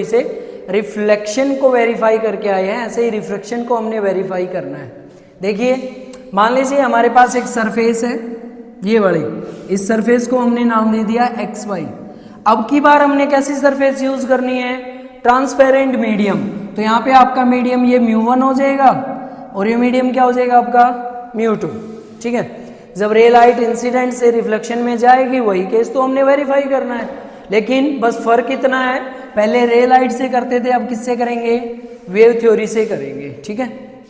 से रिफ्लेक्शन को वेरीफाई करके आए हैं, ऐसे ही रिफ्रैक्शन को हमने वेरीफाई करना है। देखिए मान लीजिए हमारे पास एक सरफेस है, ये वाली, इस सरफेस को हमने नाम दे दिया एक्स वाई। अब की बार हमने कैसी सरफेस यूज करनी है, ट्रांसपेरेंट मीडियम। तो यहाँ पे आपका मीडियम ये μ1 हो जाएगा और ये मीडियम क्या हो जाएगा आपका μ2। ठीक है, जब रे लाइट इंसिडेंट से रिफ्लेक्शन में जाएगी वही केस तो हमने वेरीफाई करना है, लेकिन बस फर्क इतना है, पहले रे लाइट से करते थे, अब किससे करेंगे, वेव थ्योरी से करेंगे। ठीक है,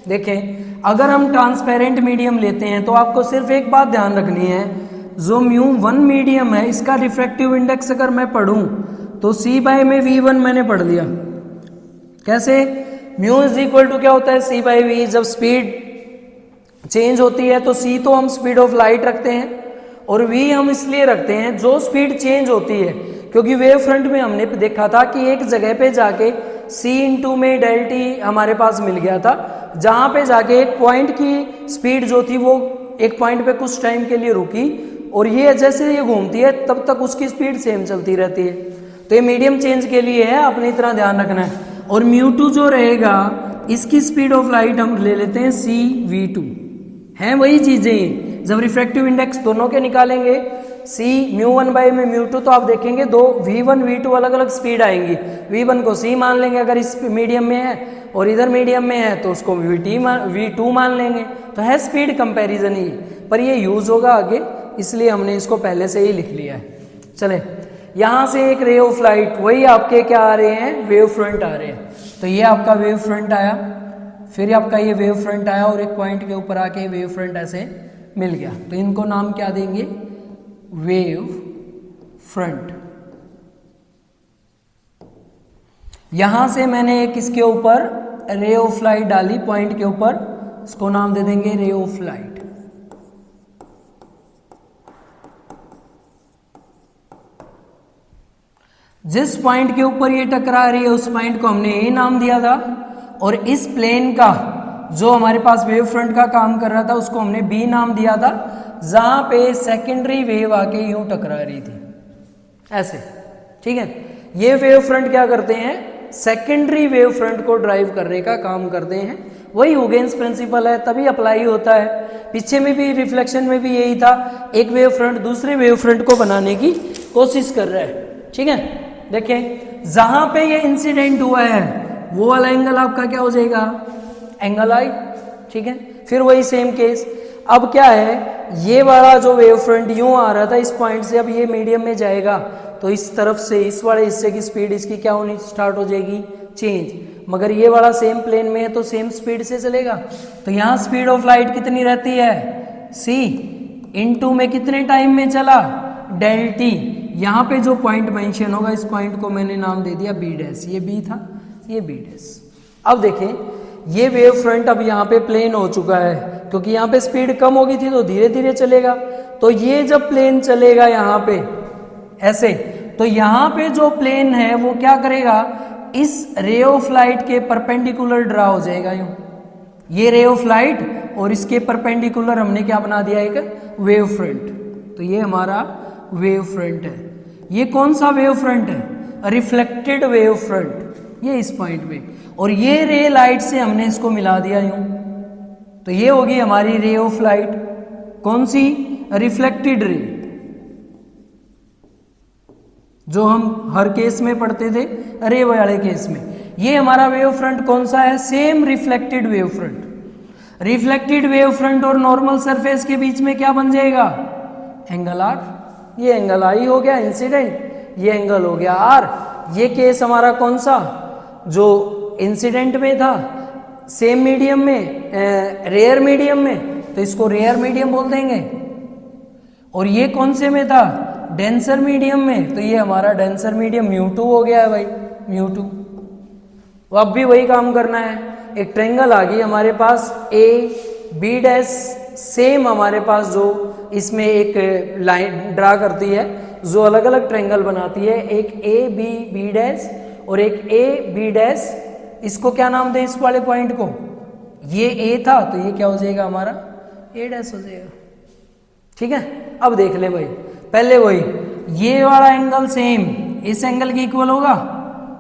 देखें अगर हम ट्रांसपेरेंट मीडियम लेते हैं तो आपको सिर्फ एक बात ध्यान रखनी है, जो μ1 मीडियम है इसका रिफ्रैक्टिव इंडेक्स अगर मैं पढ़ूं तो c बाय में v1 मैंने पढ़ लिया। कैसे, म्यू इज इक्वल टू क्या होता है c बाय v। जब स्पीड चेंज होती है तो c तो हम स्पीड ऑफ लाइट रखते हैं और v हम इसलिए रखते हैं जो स्पीड चेंज होती है, क्योंकि वेव फ्रंट में हमने देखा था कि एक जगह पे जाके c इंटू में डेल टी हमारे पास मिल गया था, जहां पे जाके एक पॉइंट की स्पीड जो थी वो एक पॉइंट पे कुछ टाइम के लिए रुकी और ये जैसे ये घूमती है तब तक उसकी स्पीड सेम चलती रहती है। तो ये मीडियम चेंज के लिए है, अपनी इतना ध्यान रखना है। और μ2 जो रहेगा इसकी स्पीड ऑफ लाइट हम ले लेते हैं cv2, है वही चीजें। जब रिफ्रैक्टिव इंडेक्स दोनों के निकालेंगे c μ1 बाई में μ2 तो आप देखेंगे दो v1 v2 अलग अलग स्पीड आएंगी। v1 को c मान लेंगे अगर इस मीडियम में है और इधर मीडियम में है तो उसको v2 मान लेंगे, तो है स्पीड कंपैरिजन ही, पर ये यूज होगा आगे इसलिए हमने इसको पहले से ही लिख लिया है। चले यहां से एक रे ऑफ लाइट, वही आपके क्या आ रहे हैं, वेव फ्रंट आ रहे हैं। तो ये आपका वेव फ्रंट आया, फिर आपका ये वेव फ्रंट आया और एक पॉइंट के ऊपर आके वेव फ्रंट ऐसे मिल गया, तो इनको नाम क्या देंगे, वेव फ्रंट। यहां से मैंने एक इसके ऊपर रे ऑफ लाइट डाली पॉइंट के ऊपर, इसको नाम दे देंगे रे ऑफ लाइट। जिस पॉइंट के ऊपर ये टकरा रही है उस पॉइंट को हमने ए नाम दिया था, और इस प्लेन का जो हमारे पास वेव फ्रंट का काम कर रहा था उसको हमने बी नाम दिया था, जहां पे सेकेंडरी वेव आके यूं टकरा रही थी ऐसे। ठीक है, ये वेव फ्रंट क्या करते हैं, सेकेंडरी वेव फ्रंट को ड्राइव करने का काम करते हैं। वही हुगेन्स प्रिंसिपल है, तभी अप्लाई होता है। पीछे में भी रिफ्लेक्शन में भी यही था, एक वेव फ्रंट दूसरे वेव फ्रंट को बनाने की कोशिश कर रहा है। ठीक है, देखें जहां पे ये इंसिडेंट हुआ है वो वाला एंगल आपका क्या हो जाएगा, एंगल आई। ठीक है, फिर वही सेम केस, अब क्या है, ये वाला जो वेव फ्रंट यूं आ रहा था इस पॉइंट से, अब ये मीडियम में जाएगा तो इस तरफ से इस वाले हिस्से की स्पीड इसकी क्या होनी स्टार्ट हो जाएगी, चेंज। मगर ये वाला सेम प्लेन में है तो सेम स्पीड से चलेगा, तो यहाँ स्पीड ऑफ लाइट कितनी रहती है, c इनटू में कितने टाइम में चला, डेल टी। यहाँ पे जो पॉइंट मेंशन होगा इस पॉइंट को मैंने नाम दे दिया बी डैश, ये बी था ये बी डैश। अब देखें ये वेव फ्रंट अब यहाँ पे प्लेन हो चुका है, क्योंकि यहाँ पे स्पीड कम होगी थी तो धीरे धीरे चलेगा। तो ये जब प्लेन चलेगा यहाँ पे ऐसे, तो यहाँ पे जो प्लेन है वो क्या करेगा, इस रे ऑफ लाइट के परपेंडिकुलर ड्रा हो जाएगा यूं। ये रे ऑफ लाइट और इसके परपेंडिकुलर हमने क्या बना दिया, एक वेव फ्रंट। तो ये हमारा वेव फ्रंट है। ये कौन सा वेव फ्रंट है, रिफ्लेक्टेड वेव फ्रंट, ये इस पॉइंट पे, और ये रे लाइट से हमने इसको मिला दिया यूं। तो ये होगी हमारी रे ऑफ लाइट, कौन सी, रिफ्लेक्टेड रे, जो हम हर केस में पढ़ते थे रे वाले केस में। ये हमारा वेव फ्रंट कौन सा है, same reflected wave front. Reflected wave front और नॉर्मल सरफेस के बीच में क्या बन जाएगा, एंगल आर। ये एंगल आई हो गया इंसिडेंट, ये एंगल हो गया आर। ये केस हमारा कौन सा, जो इंसिडेंट में था, सेम मीडियम में, रेयर मीडियम में, तो इसको रेयर मीडियम बोल देंगे। और ये कौन से में था, डेंसर मीडियम में, तो ये हमारा डेंसर मीडियम μ2 हो गया है भाई, μ2। अब भी वही काम करना है, एक ट्रायंगल आ गई हमारे पास ए बी डैश, सेम हमारे पास जो इसमें एक लाइन ड्रा करती है जो अलग अलग ट्रायंगल बनाती है, एक ए बी बी डैश और एक ए बी डैश। इसको क्या नाम दे, इस वाले पॉइंट को, ये ए था तो ये क्या हो जाएगा हमारा, ए डैश हो जाएगा। ठीक है, अब देख ले भाई, पहले वही ये वाला एंगल सेम इस एंगल की इक्वल होगा,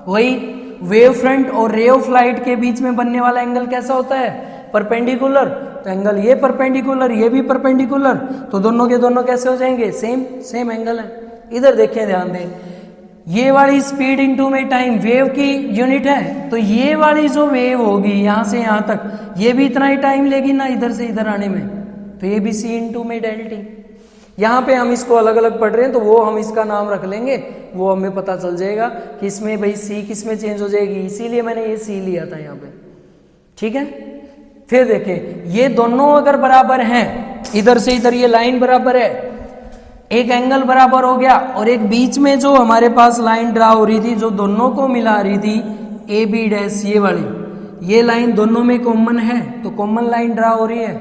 वही वेव फ्रंट और रे ऑफ लाइट के बीच में बनने वाला एंगल कैसा होता है, परपेंडिकुलर। तो एंगल ये परपेंडिकुलर, ये भी परपेंडिकुलर, तो दोनों के दोनों कैसे हो जाएंगे, सेम एंगल है। इधर देखिए, ध्यान दें, ये वाली स्पीड इनटू में टाइम वेव की यूनिट है, तो ये वाली जो वेव होगी यहाँ से यहाँ तक, ये भी इतना ही टाइम लेगी ना इधर से इधर आने में, तो ये भी सी इनटू में डेल टी। यहाँ पे हम इसको अलग अलग पढ़ रहे हैं तो वो हम इसका नाम रख लेंगे, वो हमें पता चल जाएगा कि इसमें भाई सी किस में चेंज हो जाएगी, इसीलिए मैंने ये सी लिया था यहाँ पे, ठीक है। फिर देखें, ये दोनों अगर बराबर हैं, इधर से इधर ये लाइन बराबर है, एक एंगल बराबर हो गया, और एक बीच में जो हमारे पास लाइन ड्रा हो रही थी जो दोनों को मिला रही थी, ए बी डैश, ये वाली, ये लाइन दोनों में कॉमन है, तो कॉमन लाइन ड्रा हो रही है,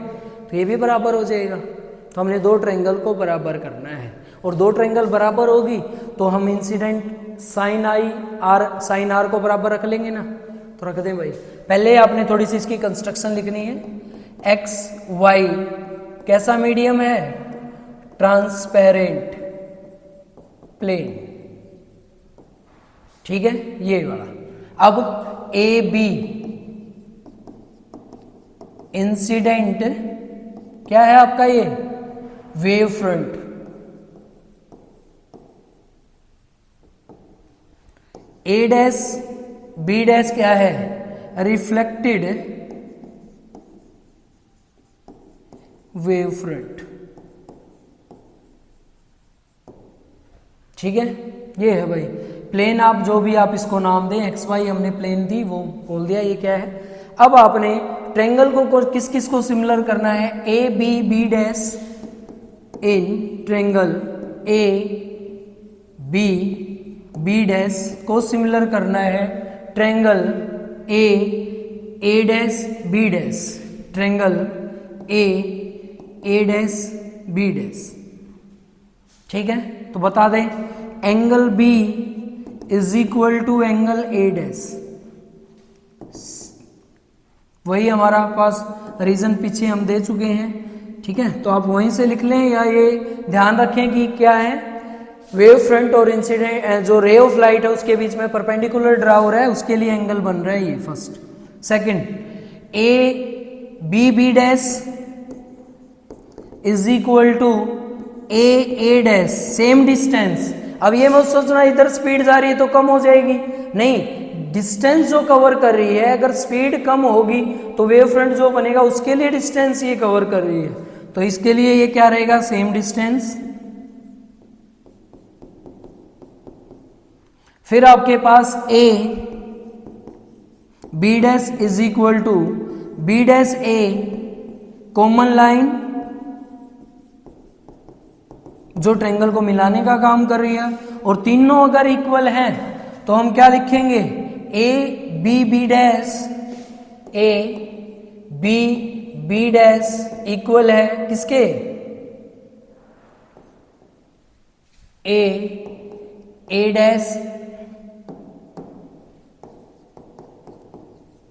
तो ये भी बराबर हो जाएगा। तो हमने दो ट्रायंगल को बराबर करना है, और दो ट्रायंगल बराबर होगी तो हम incident sine I R, sine R को बराबर रख लेंगे ना, तो रख दें भाई। पहले आपने थोड़ी सी इसकी कंस्ट्रक्शन लिखनी है। एक्स वाई कैसा मीडियम है, ट्रांसपेरेंट प्लेन, ठीक है, ये वाला। अब ए बी इंसिडेंट क्या है आपका, ये वेव फ्रंट, ए डैश बी डैश क्या है, रिफ्लेक्टेड वेव फ्रंट, ठीक है, ये है भाई प्लेन। आप जो भी आप इसको नाम दें, एक्स वाई हमने प्लेन दी वो बोल दिया, ये क्या है। अब आपने ट्रायंगल को किस किस को सिमिलर करना है, A B B dash in triangle A B B dash को सिमिलर करना है triangle A dash B dash, triangle A dash B dash, ठीक है। तो बता दें, angle B is equal to angle A dash, वही हमारा पास रीजन पीछे हम दे चुके हैं, ठीक है। तो आप वहीं से लिख लें, या ये ध्यान रखें कि क्या है, वेव फ्रंट और इंसिडेंट जो रे ऑफ लाइट है उसके बीच में परपेंडिकुलर ड्रा हो रहा है, उसके लिए एंगल बन रहा है ये first. Second, A B dash is equal to A dash, same distance. अब ये मत सोचना इधर स्पीड जा रही है तो कम हो जाएगी, नहीं, डिस्टेंस जो कवर कर रही है, अगर स्पीड कम होगी तो वेव फ्रंट जो बनेगा उसके लिए डिस्टेंस ये कवर कर रही है, तो इसके लिए ये क्या रहेगा, सेम डिस्टेंस। फिर आपके पास A B dash is equal to B dash A, common line जो ट्रायंगल को मिलाने का काम कर रही है, और तीनों अगर इक्वल हैं तो हम क्या लिखेंगे, A B dash, A B dash equal है किसके, ए डैश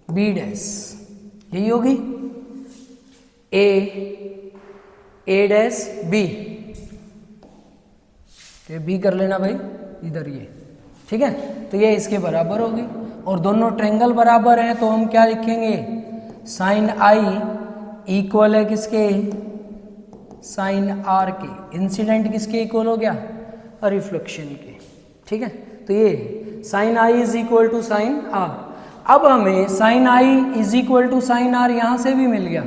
बी डैश, यही होगी ए डैश बी, तो बी कर लेना भाई इधर ये, ठीक है। तो ये इसके बराबर होगी, और दोनों ट्रायंगल बराबर हैं तो हम क्या लिखेंगे, साइन आई इक्वल है किसके, साइन आर के। इंसिडेंट किसके इक्वल हो गया, रिफ्लेक्शन के, ठीक है। तो ये sine i is equal to sine r. अब हमें sine i is equal to sine r यहां से भी मिल गया,